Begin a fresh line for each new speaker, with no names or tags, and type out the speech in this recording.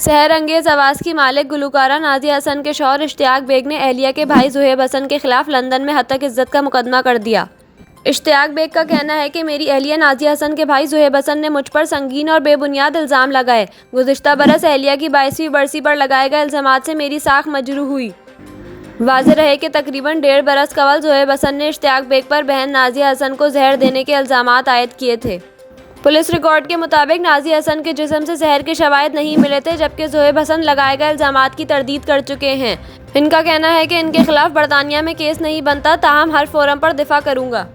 सहरंगेज आवाज़ की मालिक गुलकारा नाज़िया हसन के शौहर इश्तियाक बेग ने अहलिया के भाई ज़ुहैब हसन के खिलाफ लंदन में हत्या इज़्ज़त का मुकदमा कर दिया। इश्तियाक बेग का कहना है कि मेरी अहलिया नाज़िया हसन के भाई ज़ुहैब हसन ने मुझ पर संगीन और बेबुनियाद इल्ज़ाम लगाए। गुज़िश्ता बरस अहलिया की 22वीं बरसी पर लगाए गए इल्ज़ामात से मेरी साख मजरूह हुई। वाज़ेह रहे कि तकरीबन 1.5 बरस कबल ज़ुहैब हसन ने इश्तियाक बेग पर बहन नाज़िया हसन को जहर देने के इल्ज़ामात आयद किए थे। पुलिस रिकॉर्ड के मुताबिक नाज़िया हसन के जिस्म से जहर के शवाहिद नहीं मिले थे, जबकि ज़ुहैब हसन लगाए गए इल्ज़ामात की तरदीद कर चुके हैं। इनका कहना है कि इनके खिलाफ बरतानिया में केस नहीं बनता, ताहम हर फोरम पर दिफा करूँगा।